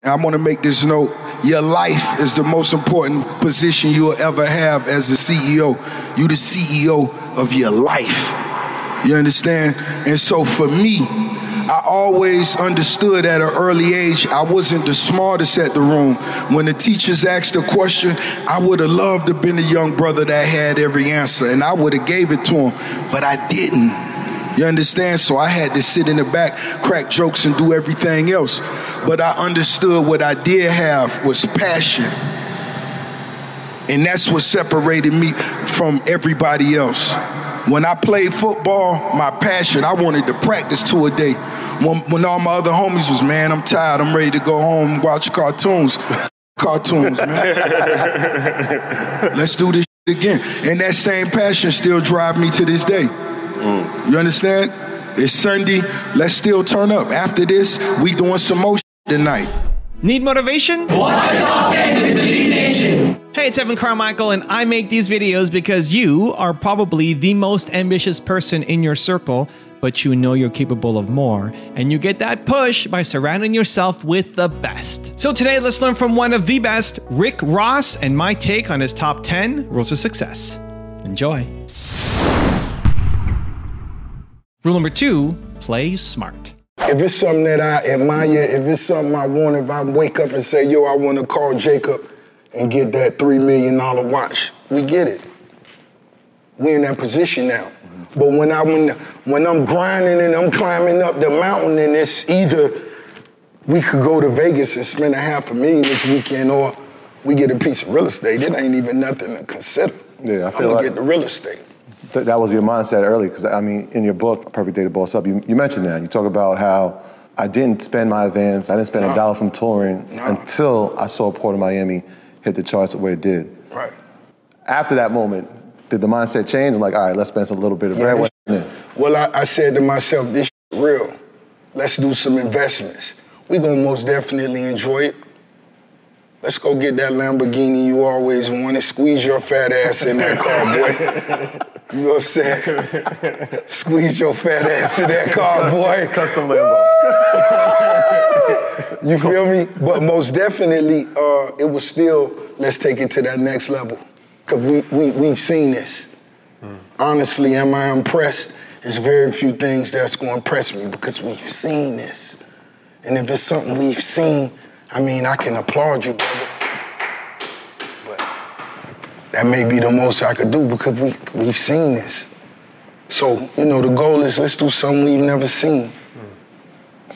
I want to make this note. Your life is the most important position you'll ever have as a CEO. You're the CEO of your life. You understand? And so for me, I always understood at an early age, I wasn't the smartest at the room. When the teachers asked a question, I would have loved to have been the young brother that had every answer, and I would have gave it to him, but I didn't. You understand? So I had to sit in the back, crack jokes, and do everything else. But I understood what I did have was passion. And that's what separated me from everybody else. When I played football, my passion, I wanted to practice 2 a day. When all my other homies was, man, I'm tired, I'm ready to go home and watch cartoons. Cartoons, man. Let's do this again. And that same passion still drives me to this day. You understand? It's Sunday, let's still turn up. After this, we doing some more tonight. Need motivation? Watch the Top End with the Lead Nation. Hey, it's Evan Carmichael, and I make these videos because you are probably the most ambitious person in your circle, but you know you're capable of more, and you get that push by surrounding yourself with the best. So today, let's learn from one of the best, Rick Ross, and my take on his top 10 rules of success. Enjoy. Rule number 2, play smart. If it's something that I admire, if it's something I want, if I wake up and say, yo, I want to call Jacob and get that $3 million watch, we get it. We're in that position now. But when I'm grinding and I'm climbing up the mountain, and it's either we could go to Vegas and spend $500,000 this weekend, or we get a piece of real estate. It ain't even nothing to consider. Yeah, I feel I'm gonna like get the real estate. That was your mindset early, because I mean, in your book, Perfect Day to Boss Up, you mentioned that. You talk about how I didn't spend my advance, I didn't spend $1 from touring until I saw Port of Miami hit the charts the way it did. Right. After that moment, did the mindset change? I'm like, all right, let's spend some little bit of bread. Well, I said to myself, this is real. Let's do some investments. We're gonna most definitely enjoy it. Let's go get that Lamborghini you always wanted. Squeeze your fat ass in that car, boy. You know what I'm saying? Squeeze your fat ass in that car, boy. Custom Lambo. You feel me? But most definitely, it was still, let's take it to that next level. Because we've seen this. Honestly, am I impressed? There's very few things that's going to impress me because we've seen this. And if it's something we've seen, I mean, I can applaud you, brother. But that may be the most I could do because we've seen this. So, you know, the goal is let's do something we've never seen.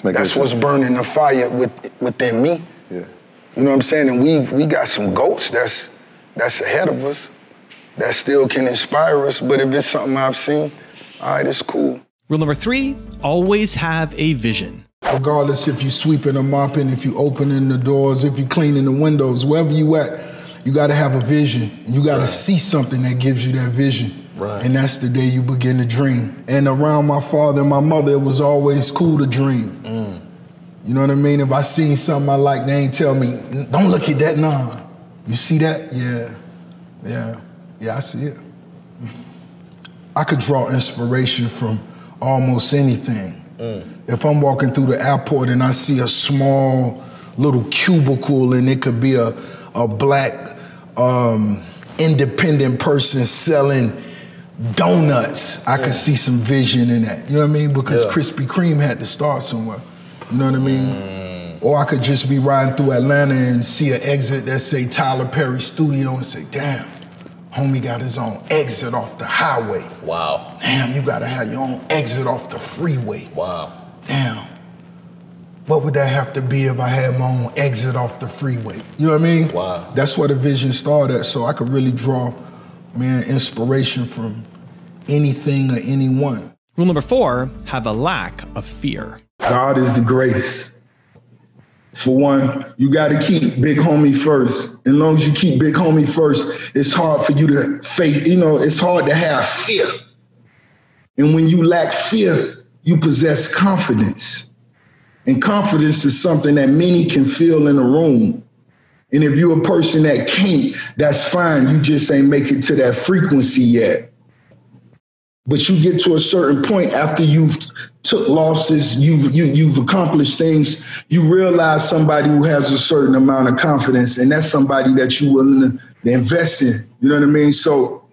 That's what's burning the fire within me. Yeah. You know what I'm saying? And we got some goats that's ahead of us that still can inspire us. But if it's something I've seen, all right, it's cool. Rule number 3, always have a vision. Regardless if you sweeping or mopping, if you opening the doors, if you cleaning the windows, wherever you at, you gotta have a vision. You gotta see something that gives you that vision. Right. And that's the day you begin to dream. And around my father and my mother, it was always cool to dream. You know what I mean? If I seen something I like, they ain't tell me, don't look at that, nah. You see that? Yeah, I see it. I could draw inspiration from almost anything. If I'm walking through the airport and I see a small little cubicle and it could be a black independent person selling donuts, I could see some vision in that. You know what I mean? Because Krispy Kreme had to start somewhere. You know what I mean? Or I could just be riding through Atlanta and see an exit that say Tyler Perry Studio and say, damn, homie got his own exit off the highway. Wow. Damn, you gotta have your own exit off the freeway. Wow. Damn. What would that have to be if I had my own exit off the freeway? You know what I mean? Wow. That's where the vision started at, so I could really draw, man, inspiration from anything or anyone. Rule number 4, have a lack of fear. God is the greatest. For one, you got to keep big homie first. As long as you keep big homie first, it's hard for you to face, you know, it's hard to have fear. And when you lack fear, you possess confidence. And confidence is something that many can feel in a room. And if you're a person that can't, that's fine. You just ain't make it to that frequency yet. But you get to a certain point after you've took losses, you've accomplished things, you realize somebody who has a certain amount of confidence, and that's somebody that you're willing to invest in. You know what I mean? So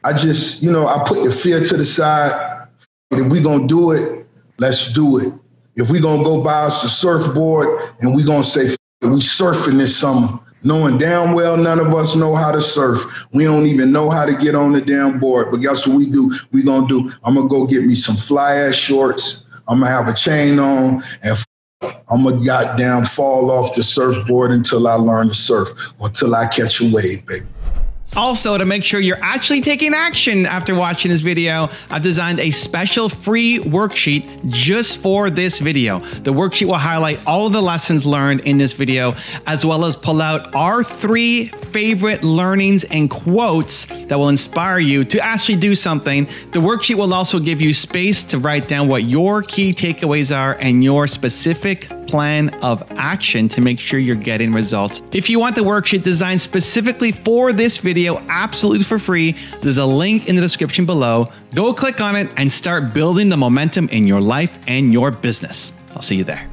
I just, I put the fear to the side. If we're going to do it, let's do it. If we're going to go buy us a surfboard and we're going to say, we surfing this summer, knowing damn well none of us know how to surf. We don't even know how to get on the damn board. But guess what we do? We gonna do, I'm gonna go get me some fly-ass shorts. I'm gonna have a chain on, and I'm gonna goddamn fall off the surfboard until I learn to surf, or until I catch a wave, baby. Also, to make sure you're actually taking action after watching this video, I've designed a special free worksheet just for this video. The worksheet will highlight all of the lessons learned in this video, as well as pull out our 3 favorite learnings and quotes that will inspire you to actually do something. The worksheet will also give you space to write down what your key takeaways are and your specific plan of action to make sure you're getting results. If you want the worksheet designed specifically for this video, absolutely for free, there's a link in the description below. Go click on it and start building the momentum in your life and your business. I'll see you there.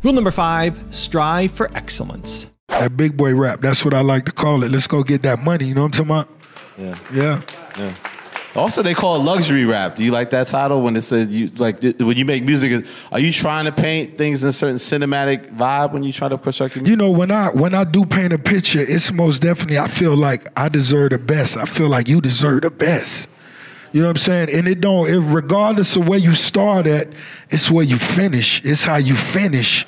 Rule number 5, strive for excellence. That big boy rap, that's what I like to call it. Let's go get that money, you know what I'm talking about? Yeah. Also, they call it luxury rap. Do you like that title when it says when you make music? Are you trying to paint things in a certain cinematic vibe when you try to construct your music? When I do paint a picture, it's most definitely, I feel like I deserve the best. I feel like you deserve the best. You know what I'm saying? And regardless of where you start at, it's where you finish. It's how you finish.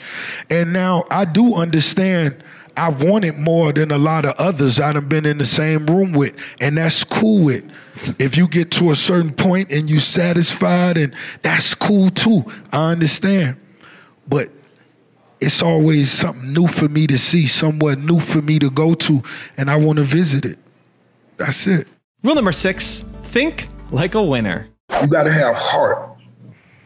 And now I do understand I want it more than a lot of others I done been in the same room with, and that's cool with. If you get to a certain point and you satisfied, and that's cool too, I understand. But it's always something new for me to see, somewhere new for me to go to, and I want to visit it. That's it. Rule number 6, think like a winner. You got to have heart.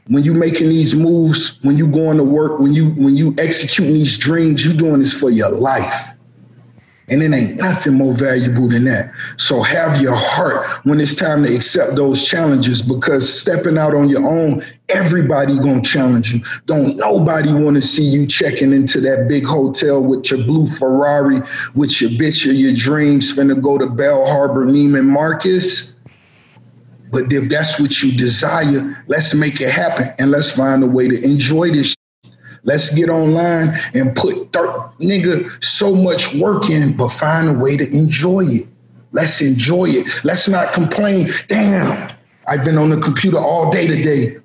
When you making these moves, when you going to work, when you executing these dreams, you doing this for your life. And it ain't nothing more valuable than that. So have your heart when it's time to accept those challenges, because stepping out on your own, everybody gonna challenge you. Don't nobody wanna see you checking into that big hotel with your blue Ferrari, with your bitch of your dreams, finna go to Bell Harbor, Neiman Marcus. But if that's what you desire, let's make it happen, and let's find a way to enjoy this. Let's get online and put so much work in, but find a way to enjoy it. Let's enjoy it. Let's not complain. Damn, I've been on the computer all day today.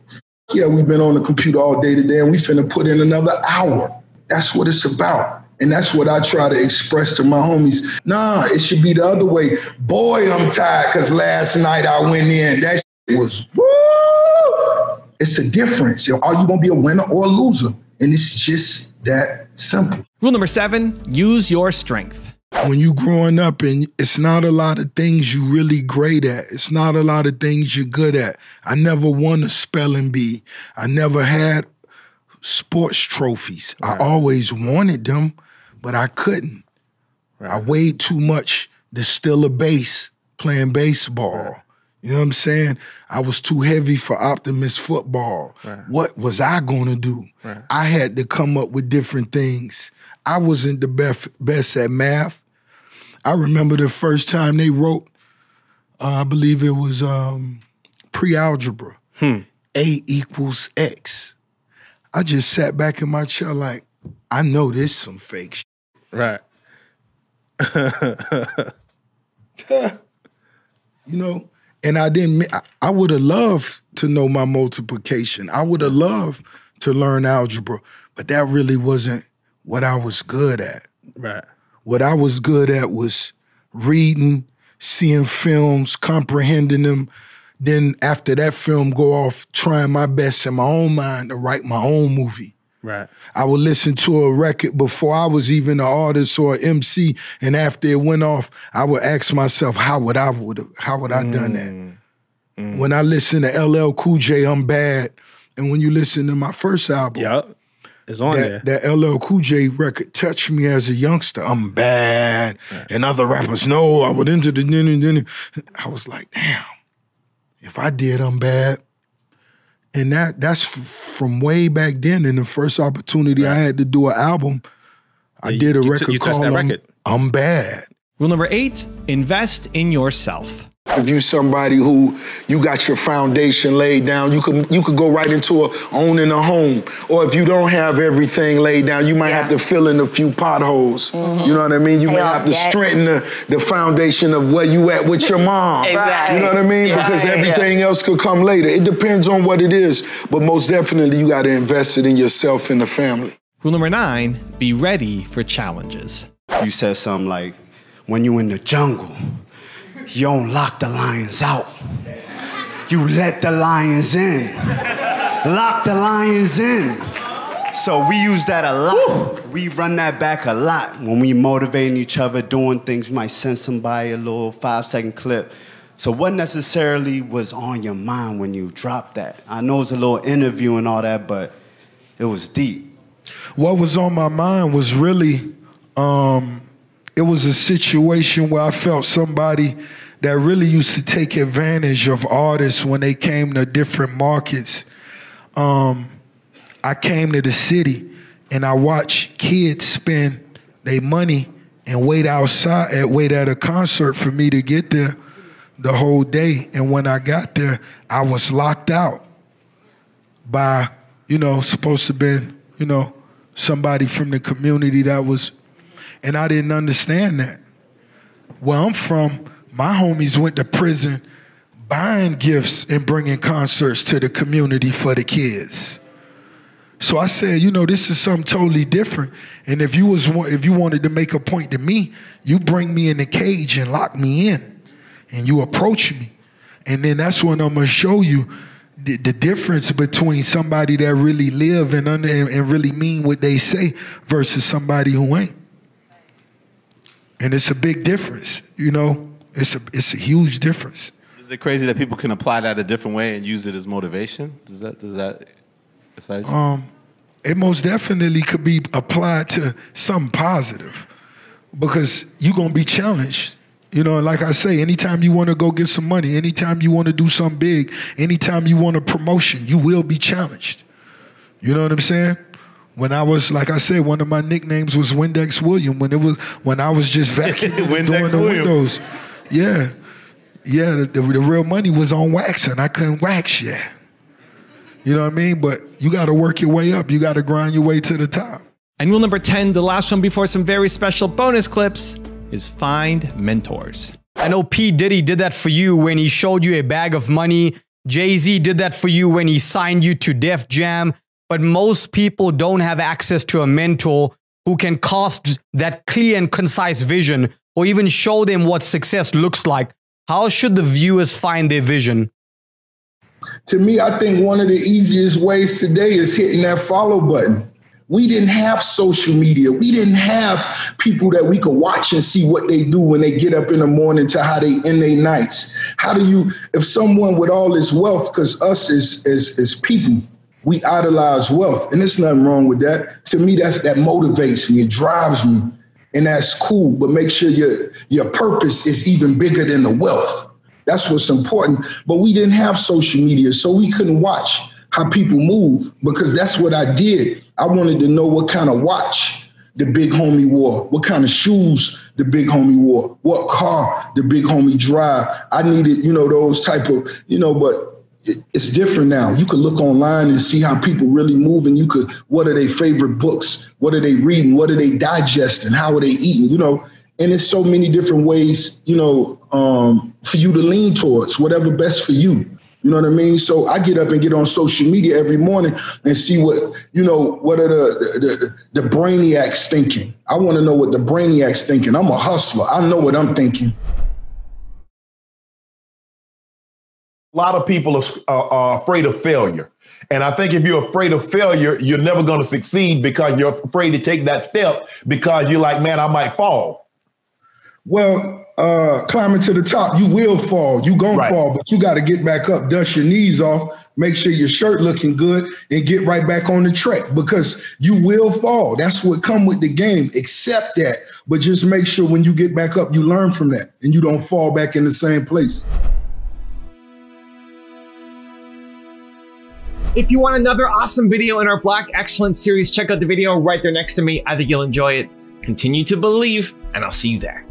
Yeah, we've been on the computer all day today, and we finna put in another hour. That's what it's about. And that's what I try to express to my homies. Nah, it should be the other way. Boy, I'm tired because last night I went in. That shit was, woo! It's a difference. Are you going to be a winner or a loser? And it's just that simple. Rule number 7, use your strength. When you growing up, and it's not a lot of things you really great at. It's not a lot of things you're good at. I never won a spelling bee. I never had sports trophies. Right. I always wanted them, but I couldn't. Right. I weighed too much to steal a base playing baseball. Right. You know what I'm saying? I was too heavy for Optimus football. Right. What was I gonna do? Right. I had to come up with different things. I wasn't the best at math. I remember the first time they wrote, I believe it was pre-algebra, A equals X. I just sat back in my chair like, I know this some fake shit. Right. And I would have loved to know my multiplication. I would have loved to learn algebra, but that really wasn't what I was good at. Right. What I was good at was reading, seeing films, comprehending them. Then after that film, go off trying my best in my own mind to write my own movie. Right. I would listen to a record before I was even an artist or an MC, and after it went off, I would ask myself, how would I done that? When I listen to LL Cool J, I'm Bad, and when you listen to my first album, it's on there. That LL Cool J record touched me as a youngster. I'm bad, and other rappers know I would into the. I was like, damn, if I did I'm Bad, And that's from way back then. And the first opportunity I had to do an album, I did a record called I'm Bad. Rule number 8, invest in yourself. If you somebody who you got your foundation laid down, you could go right into owning a home. Or if you don't have everything laid down, you might have to fill in a few potholes. Mm-hmm. You know what I mean? You may have to strengthen the foundation of where you at with your mom. Exactly. You know what I mean? Because everything else could come later. It depends on what it is. But most definitely, you got to invest it in yourself and the family. Rule number 9, be ready for challenges. You said something like, when you in the jungle, you don't lock the lions out. You let the lions in. Lock the lions in. So we use that a lot. We run that back a lot. When we motivating each other, doing things, we might send somebody a little 5-second clip. So what necessarily was on your mind when you dropped that? I know it's a little interview and all that, but it was deep. What was on my mind was really, it was a situation where I felt somebody that really used to take advantage of artists when they came to different markets. I came to the city and I watched kids spend their money and wait at a concert for me to get there the whole day. And when I got there, I was locked out by, supposed to be, somebody from the community that was, and I didn't understand that. Where I'm from, my homies went to prison buying gifts and bringing concerts to the community for the kids. So I said, this is something totally different. And if you wanted to make a point to me, you bring me in the cage and lock me in, and you approach me. And then that's when I'm gonna show you the difference between somebody that really live and really mean what they say versus somebody who ain't. And it's a big difference, It's a huge difference. Is it crazy that people can apply that a different way and use it as motivation? Does that excite you? It most definitely could be applied to something positive because you're gonna be challenged. Like I say, anytime you want to go get some money, anytime you want to do something big, anytime you want a promotion, you will be challenged. You know what I'm saying? When I was, like I said, one of my nicknames was Windex William. When I was just vacuuming doing the windows. Yeah, the real money was on waxing. I couldn't wax yet. You know what I mean? But you got to work your way up. You got to grind your way to the top. And rule number 10, the last one before some very special bonus clips, is find mentors. I know P. Diddy did that for you when he showed you a bag of money. Jay-Z did that for you when he signed you to Def Jam. But most people don't have access to a mentor who can cast that clear and concise vision or even show them what success looks like. How should the viewers find their vision? To me, I think one of the easiest ways today is hitting that follow button. We didn't have social media. We didn't have people that we could watch and see what they do when they get up in the morning to how they end their nights. How do you, if someone with all this wealth, because us as people, we idolize wealth, and there's nothing wrong with that. To me, that motivates me, it drives me, and that's cool. But make sure your purpose is even bigger than the wealth. That's what's important. But we didn't have social media, so we couldn't watch how people move because that's what I did. I wanted to know what kind of watch the big homie wore, what kind of shoes the big homie wore, what car the big homie drive. I needed, those type of, but it's different now. You could look online and see how people really move, and what are their favorite books? What are they reading? What are they digesting? How are they eating? And it's so many different ways, for you to lean towards whatever best for you. You know what I mean? So I get up and get on social media every morning and see what are the brainiacs thinking. I want to know what the brainiacs thinking. I'm a hustler. I know what I'm thinking. A lot of people are afraid of failure. And I think if you're afraid of failure, you're never going to succeed because you're afraid to take that step because you're like, man, I might fall. Well, climbing to the top, you will fall. You gonna fall, but you got to get back up, dust your knees off, make sure your shirt looking good, and get right back on the track because you will fall. That's what come with the game. Accept that, but just make sure when you get back up, you learn from that and you don't fall back in the same place. If you want another awesome video in our Black Excellence series, check out the video right there next to me. I think you'll enjoy it. Continue to believe, and I'll see you there.